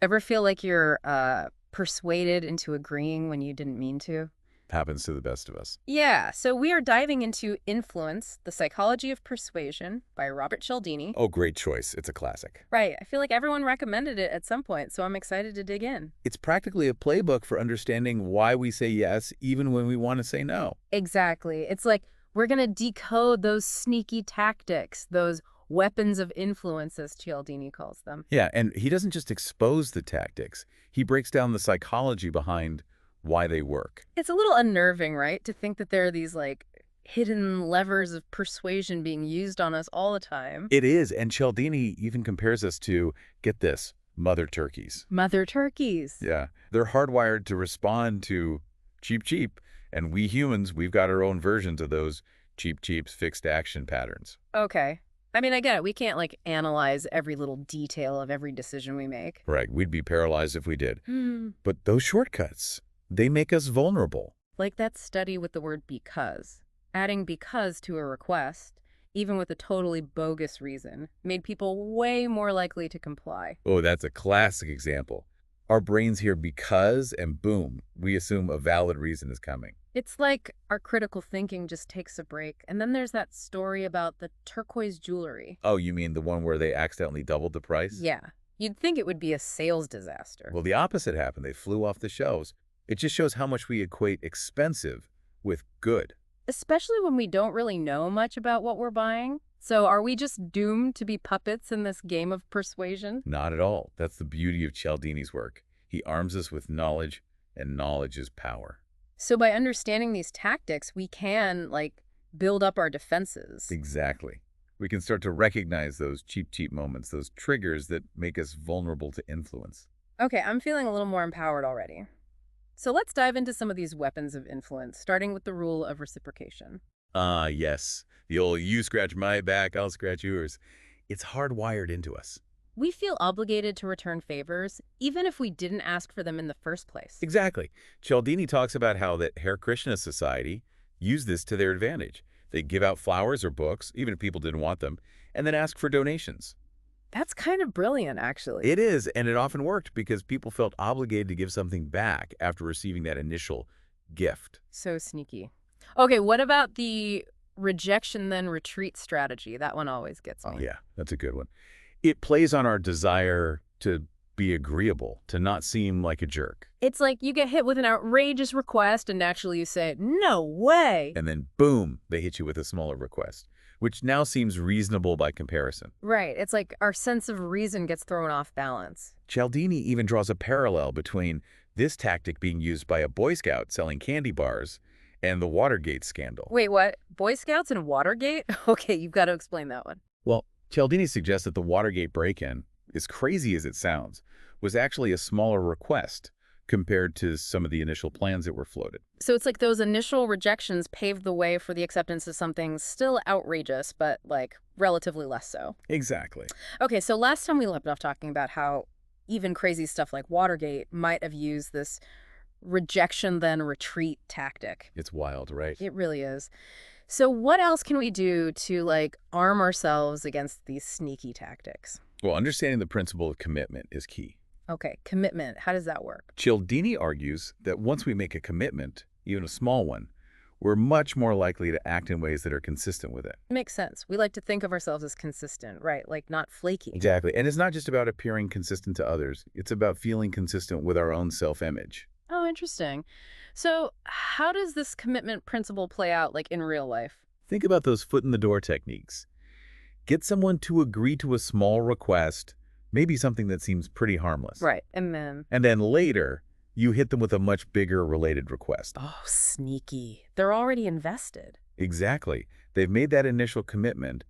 Ever feel like you're persuaded into agreeing when you didn't mean to? Happens to the best of us. Yeah, so we are diving into Influence, The Psychology of Persuasion by Robert Cialdini. Oh, great choice. It's a classic. Right, I feel like everyone recommended it at some point, so I'm excited to dig in. It's practically a playbook for understanding why we say yes even when we want to say no. Exactly. It's like we're going to decode those sneaky tactics, those weapons of influence, as Cialdini calls them. Yeah, and he doesn't just expose the tactics. He breaks down the psychology behind why they work. It's a little unnerving, right, to think that there are these like hidden levers of persuasion being used on us all the time. It is, and Cialdini even compares us to, get this, mother turkeys. Mother turkeys. Yeah, they're hardwired to respond to cheap, cheap, and we humans, we've got our own versions of those cheap, cheap's fixed action patterns. Okay. I mean, I get it. We can't like analyze every little detail of every decision we make. Right, we'd be paralyzed if we did. Hmm. But those shortcuts, they make us vulnerable. Like that study with the word because. Adding because to a request, even with a totally bogus reason, made people way more likely to comply. Oh, that's a classic example. Our brains hear because, and boom, we assume a valid reason is coming. It's like our critical thinking just takes a break. And then there's that story about the turquoise jewelry. Oh, you mean the one where they accidentally doubled the price? Yeah. You'd think it would be a sales disaster. Well, the opposite happened. They flew off the shelves. It just shows how much we equate expensive with good. Especially when we don't really know much about what we're buying. So are we just doomed to be puppets in this game of persuasion? Not at all. That's the beauty of Cialdini's work. He arms us with knowledge, and knowledge is power. So by understanding these tactics, we can, like, build up our defenses. Exactly. We can start to recognize those cheap, cheap moments, those triggers that make us vulnerable to influence. Okay, I'm feeling a little more empowered already. So let's dive into some of these weapons of influence, starting with the rule of reciprocation. Ah, yes. The old you scratch my back, I'll scratch yours. It's hardwired into us. We feel obligated to return favors, even if we didn't ask for them in the first place. Exactly. Cialdini talks about how that Hare Krishna society used this to their advantage. They give out flowers or books, even if people didn't want them, and then ask for donations. That's kind of brilliant, actually. It is, and it often worked because people felt obligated to give something back after receiving that initial gift. So sneaky. Okay, what about the rejection then retreat strategy? That one always gets me. Oh, yeah, that's a good one. It plays on our desire to be agreeable, to not seem like a jerk. It's like you get hit with an outrageous request and naturally you say, no way. And then, boom, they hit you with a smaller request, which now seems reasonable by comparison. Right. It's like our sense of reason gets thrown off balance. Cialdini even draws a parallel between this tactic being used by a Boy Scout selling candy bars and the Watergate scandal. Wait, what? Boy Scouts and Watergate? Okay, you've got to explain that one. Well, Cialdini suggests that the Watergate break-in, as crazy as it sounds, was actually a smaller request compared to some of the initial plans that were floated. So it's like those initial rejections paved the way for the acceptance of something still outrageous, but like relatively less so. Exactly. Okay, so last time we left off talking about how even crazy stuff like Watergate might have used this rejection then retreat tactic. It's wild, right? It really is. So what else can we do to like arm ourselves against these sneaky tactics? Well, understanding the principle of commitment is key. Okay, commitment. How does that work? Cialdini argues that once we make a commitment, even a small one, we're much more likely to act in ways that are consistent with it. Makes sense. We like to think of ourselves as consistent, right? Like not flaky. Exactly. And it's not just about appearing consistent to others. It's about feeling consistent with our own self-image. Oh, interesting. So how does this commitment principle play out like in real life? Think about those foot-in-the-door techniques. Get someone to agree to a small request, maybe something that seems pretty harmless. Right. And then, And then later, you hit them with a much bigger related request. oh, sneaky. They're already invested. Exactly. They've made that initial commitment,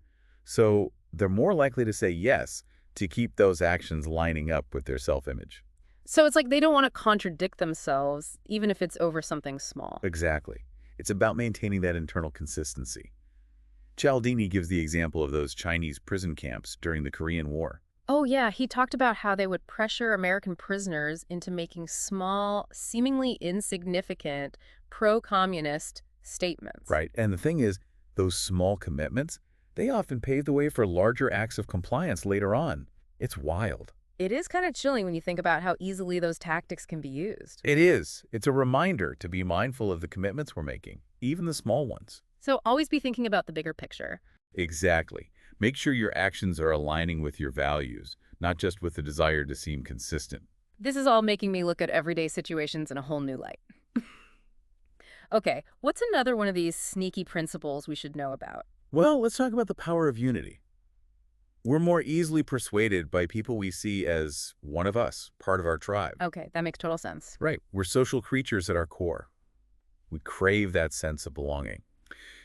so they're more likely to say yes to keep those actions lining up with their self-image. So it's like they don't want to contradict themselves, even if it's over something small. Exactly. It's about maintaining that internal consistency. Cialdini gives the example of those Chinese prison camps during the Korean War. Oh, yeah. He talked about how they would pressure American prisoners into making small, seemingly insignificant, pro-communist statements. Right. And the thing is, those small commitments, they often pave the way for larger acts of compliance later on. It's wild. It is kind of chilling when you think about how easily those tactics can be used. It is. It's a reminder to be mindful of the commitments we're making, even the small ones. So always be thinking about the bigger picture. Exactly. Make sure your actions are aligning with your values, not just with the desire to seem consistent. This is all making me look at everyday situations in a whole new light. Okay, what's another one of these sneaky principles we should know about? Well, let's talk about the power of unity. We're more easily persuaded by people we see as one of us, part of our tribe. Okay, that makes total sense. Right. We're social creatures at our core. We crave that sense of belonging.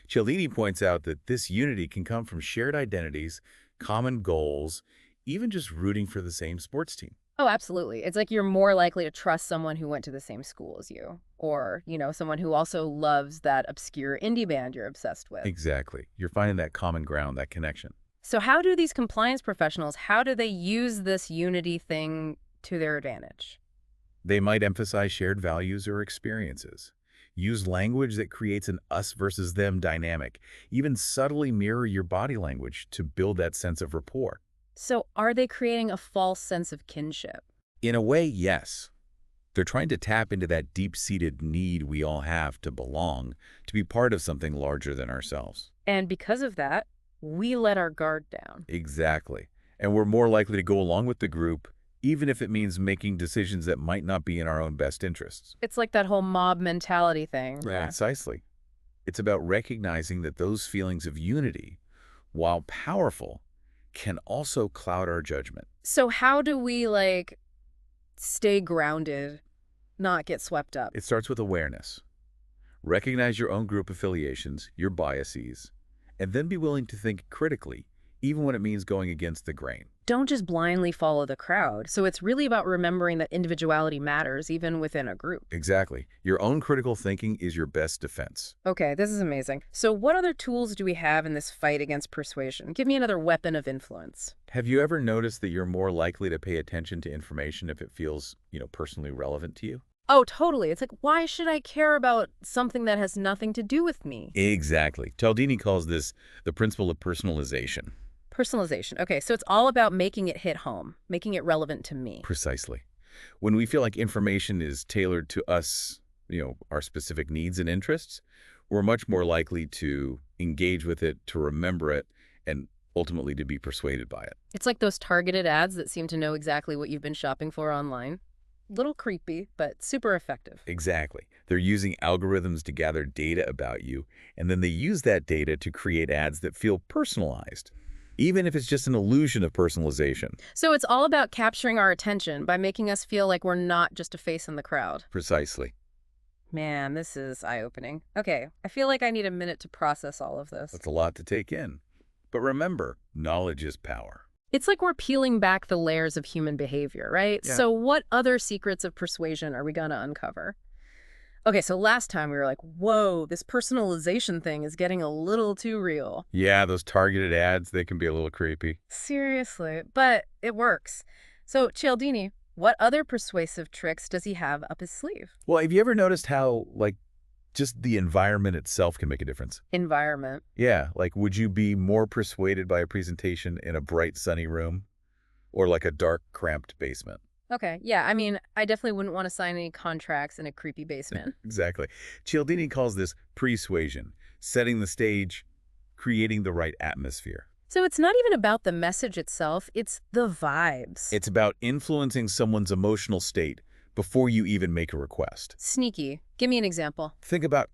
Cialdini points out that this unity can come from shared identities, common goals, even just rooting for the same sports team. Oh, absolutely. It's like you're more likely to trust someone who went to the same school as you, or, someone who also loves that obscure indie band you're obsessed with. Exactly. You're finding that common ground, that connection. So how do these compliance professionals, how do they use this unity thing to their advantage? They might emphasize shared values or experiences, use language that creates an us versus them dynamic, even subtly mirror your body language to build that sense of rapport. So are they creating a false sense of kinship? In a way, yes. They're trying to tap into that deep-seated need we all have to belong, to be part of something larger than ourselves. And because of that, we let our guard down. Exactly. And we're more likely to go along with the group, even if it means making decisions that might not be in our own best interests. It's like that whole mob mentality thing. Yeah. Precisely. It's about recognizing that those feelings of unity, while powerful, can also cloud our judgment. So how do we, stay grounded, not get swept up? It starts with awareness. Recognize your own group affiliations, your biases, and then be willing to think critically, even when it means going against the grain. Don't just blindly follow the crowd. So it's really about remembering that individuality matters, even within a group. Exactly. Your own critical thinking is your best defense. Okay, this is amazing. So what other tools do we have in this fight against persuasion? Give me another weapon of influence. Have you ever noticed that you're more likely to pay attention to information if it feels, personally relevant to you? Oh, totally. It's like, why should I care about something that has nothing to do with me? Exactly. Cialdini calls this the principle of personalization. Personalization. Okay, so it's all about making it hit home, making it relevant to me. Precisely. When we feel like information is tailored to us, our specific needs and interests, we're much more likely to engage with it, to remember it, and ultimately to be persuaded by it. It's like those targeted ads that seem to know exactly what you've been shopping for online. Little creepy, but super effective. Exactly. They're using algorithms to gather data about you, and then they use that data to create ads that feel personalized, even if it's just an illusion of personalization. So it's all about capturing our attention by making us feel like we're not just a face in the crowd. Precisely. Man, this is eye-opening. Okay, I feel like I need a minute to process all of this. That's a lot to take in. But remember, knowledge is power. It's like we're peeling back the layers of human behavior, right? Yeah. So what other secrets of persuasion are we going to uncover? Okay, so last time we were like, whoa, this personalization thing is getting a little too real. Yeah, those targeted ads, they can be a little creepy. Seriously, but it works. So Cialdini, what other persuasive tricks does he have up his sleeve? Well, have you ever noticed how, just the environment itself can make a difference? Environment. Yeah, would you be more persuaded by a presentation in a bright, sunny room or a dark, cramped basement? Okay, yeah, I mean, I definitely wouldn't want to sign any contracts in a creepy basement. Exactly. Cialdini calls this persuasion, setting the stage, creating the right atmosphere. So it's not even about the message itself, it's the vibes. It's about influencing someone's emotional state before you even make a request. Sneaky. Give me an example. Think about,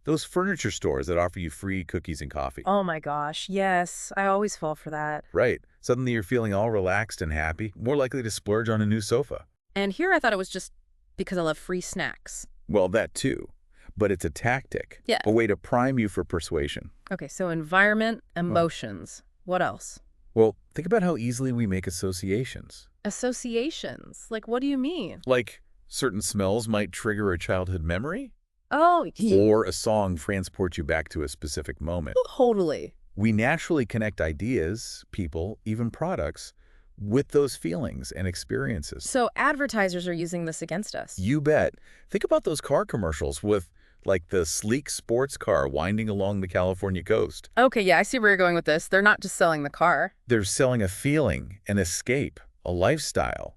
those furniture stores that offer you free cookies and coffee. Oh my gosh, yes, I always fall for that. Right. Suddenly you're feeling all relaxed and happy, more likely to splurge on a new sofa. And here I thought it was just because I love free snacks. Well, that too. But it's a tactic. Yeah. A way to prime you for persuasion. Okay, so environment, emotions. What else? Well, think about how easily we make associations. Associations? What do you mean? Certain smells might trigger a childhood memory, Oh, or a song transports you back to a specific moment. totally. We naturally connect ideas, people, even products, with those feelings and experiences. So advertisers are using this against us. You bet. Think about those car commercials with, the sleek sports car winding along the California coast. Okay, yeah, I see where you're going with this. They're not just selling the car. They're selling a feeling, an escape, a lifestyle,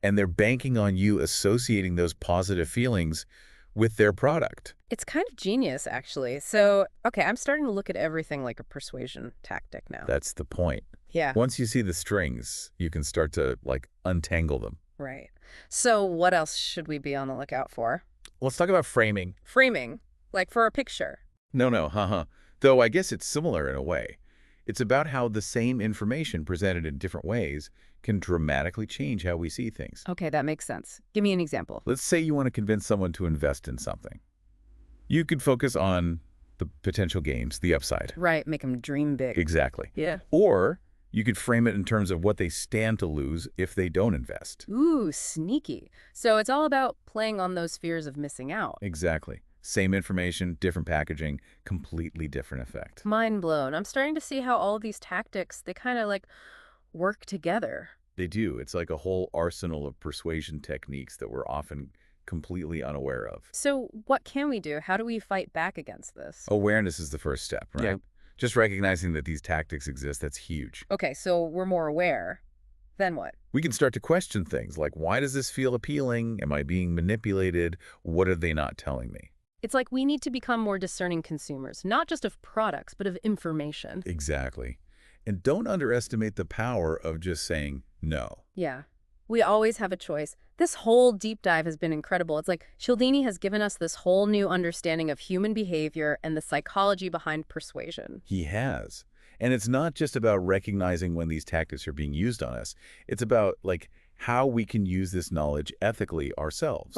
and they're banking on you associating those positive feelings with their product. It's kind of genius, actually. So, okay, I'm starting to look at everything like a persuasion tactic now. That's the point. Yeah, Once you see the strings, you can start to, like, untangle them. right. So what else should we be on the lookout for? Let's talk about framing. Framing, like for a picture. No, haha. Though I guess it's similar in a way. It's about how the same information presented in different ways can dramatically change how we see things. Okay, that makes sense. Give me an example. Let's say you want to convince someone to invest in something. You could focus on the potential gains, the upside. Right, make them dream big. Exactly. Yeah. Or you could frame it in terms of what they stand to lose if they don't invest. Ooh, sneaky. So it's all about playing on those fears of missing out. Exactly. Same information, different packaging, completely different effect. Mind blown. I'm starting to see how all of these tactics, they kind of like work together. They do. It's like a whole arsenal of persuasion techniques that we're often completely unaware of. So what can we do? How do we fight back against this? Awareness is the first step, right? Yeah. Just recognizing that these tactics exist, that's huge. Okay, so we're more aware. Then what? We can start to question things like, why does this feel appealing? Am I being manipulated? What are they not telling me? It's like we need to become more discerning consumers, not just of products, but of information. Exactly. And don't underestimate the power of just saying no. Yeah. We always have a choice. This whole deep dive has been incredible. It's like Cialdini has given us this whole new understanding of human behavior and the psychology behind persuasion. He has. And it's not just about recognizing when these tactics are being used on us. It's about, like, how we can use this knowledge ethically ourselves.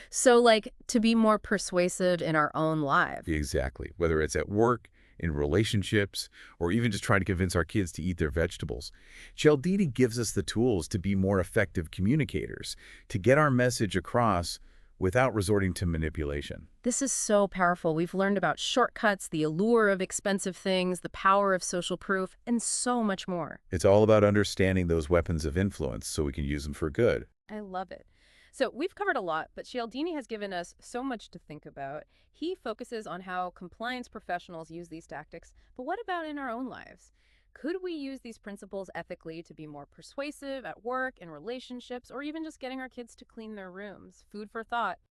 So, like, to be more persuasive in our own lives. Exactly. Whether it's at work, in relationships, or even just trying to convince our kids to eat their vegetables. Cialdini gives us the tools to be more effective communicators, to get our message across without resorting to manipulation. This is so powerful. We've learned about shortcuts, the allure of expensive things, the power of social proof, and so much more. It's all about understanding those weapons of influence so we can use them for good. I love it. So we've covered a lot, but Cialdini has given us so much to think about. He focuses on how compliance professionals use these tactics, but what about in our own lives? Could we use these principles ethically to be more persuasive at work, in relationships, or even just getting our kids to clean their rooms? Food for thought.